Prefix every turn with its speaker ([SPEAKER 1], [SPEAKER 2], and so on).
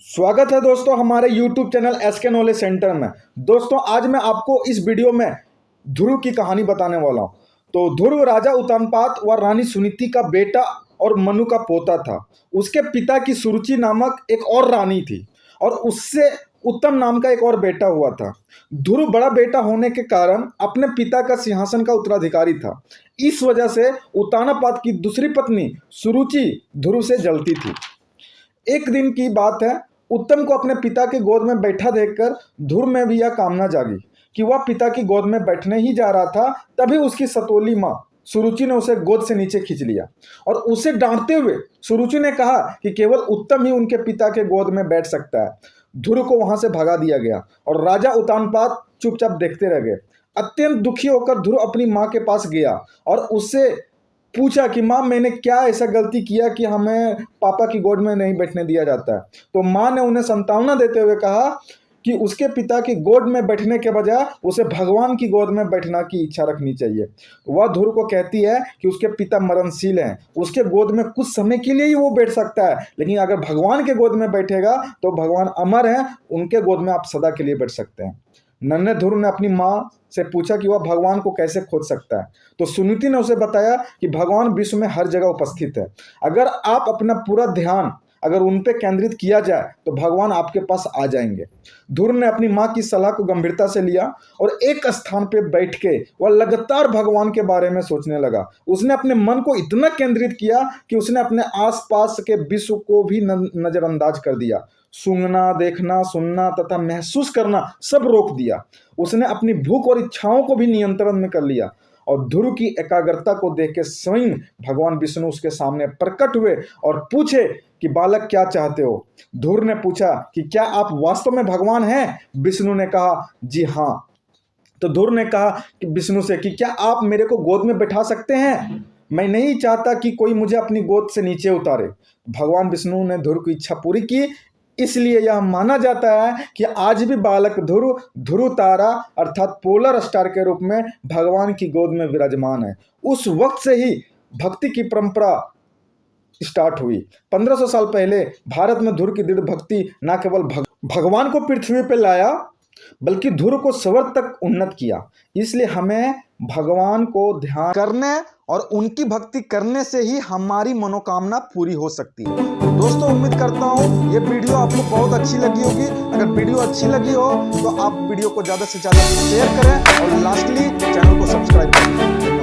[SPEAKER 1] स्वागत है दोस्तों हमारे YouTube channel SK knowledge centre में। दोस्तों आज मैं आपको इस वीडियो में ध्रुव की कहानी बताने वाला हूं। तो ध्रुव राजा उत्तानपाद व रानी सुनीति का बेटा और मनु का पोता था। उसके पिता की सुरुचि नामक एक और रानी थी और उससे उत्तम नाम का एक और बेटा हुआ था। ध्रुव बड़ा बेटा होने के कारण अपने पिता का सिंहासन का उत्तराधिकारी था। इस वजह से उत्तानपाद की दूसरी पत्नी सुरुचि ध्रुव से जलती थी। एक दिन की बात है, उत्तम को अपने पिता की गोद में बैठा देखकर ध्रुव में भी यह कामना जागी कि वह पिता की गोद में बैठने ही जा रहा था। तभी उसकी सतोली माँ सुरुचि ने उसे गोद से नीचे खींच लिया और उसे डांटते हुए सुरुचि ने कहा कि केवल उत्तम ही उनके पिता के गोद में बैठ सकता है। ध्रुव को वहां से भगा दिया गया और राजा उत्तानपाद चुपचाप देखते रह गए। अत्यंत दुखी होकर ध्रुव अपनी माँ के पास गया और उससे पूछा कि माँ, मैंने क्या ऐसा गलती किया कि हमें पापा की गोद में नहीं बैठने दिया जाता है। तो माँ ने उन्हें सांत्वना देते हुए कहा कि उसके पिता की गोद में बैठने के बजाय उसे भगवान की गोद में बैठने की इच्छा रखनी चाहिए। वह ध्रुव को कहती है कि उसके पिता मरणशील हैं, उसके गोद में कुछ समय के लिए ही वो बैठ सकता है, लेकिन अगर भगवान के गोद में बैठेगा तो भगवान अमर हैं, उनके गोद में आप सदा के लिए बैठ सकते हैं। नन्हे ध्रुव ने अपनी माँ से पूछा कि वह भगवान को कैसे खोज सकता है। तो सुनीति ने उसे बताया कि भगवान विश्व में हर जगह उपस्थित है। अगर आप अपना पूरा ध्यान अगर उन पे केंद्रित किया जाए तो भगवान आपके पास आ जाएंगे। ध्रुव ने अपनी माँ की सलाह को गंभीरता से लिया और एक स्थान पर बैठ के वह लगातार भगवान के बारे में सोचने लगा। उसने अपने मन को इतना केंद्रित किया कि उसने अपने आसपास के विश्व को भी नजरअंदाज कर दिया। सूंघना, देखना, सुनना तथा महसूस करना सब रोक दिया। उसने अपनी भूख और इच्छाओं को भी नियंत्रण में कर लिया और ध्रुव की एकाग्रता को देख के स्वयं भगवान विष्णु उसके सामने प्रकट हुए और पूछे कि बालक क्या चाहते हो। ध्रुव ने पूछा कि क्या आप वास्तव में भगवान हैं। विष्णु ने कहा जी हाँ। तो ध्रुव ने कहा कि विष्णु से कि क्या आप मेरे को गोद में बैठा सकते हैं, मैं नहीं चाहता कि कोई मुझे अपनी गोद से नीचे उतारे। भगवान विष्णु ने ध्रुव की इच्छा पूरी की। इसलिए यह माना जाता है कि आज भी बालक ध्रुव तारा अर्थात पोलर स्टार के रूप में भगवान की गोद में विराजमान है। उस वक्त से ही भक्ति की परंपरा स्टार्ट हुई। 1500 साल पहले भारत में ध्रुव की दृढ़ भक्ति न केवल भगवान को पृथ्वी पर लाया बल्कि ध्रुव को स्वर्ग तक उन्नत किया। इसलिए हमें भगवान को ध्यान करने और उनकी भक्ति करने से ही हमारी मनोकामना पूरी हो सकती है। दोस्तों उम्मीद करता हूँ ये वीडियो आपको बहुत अच्छी लगी होगी। अगर वीडियो अच्छी लगी हो तो आप वीडियो को ज़्यादा से ज़्यादा शेयर करें और लास्टली चैनल को सब्सक्राइब करें।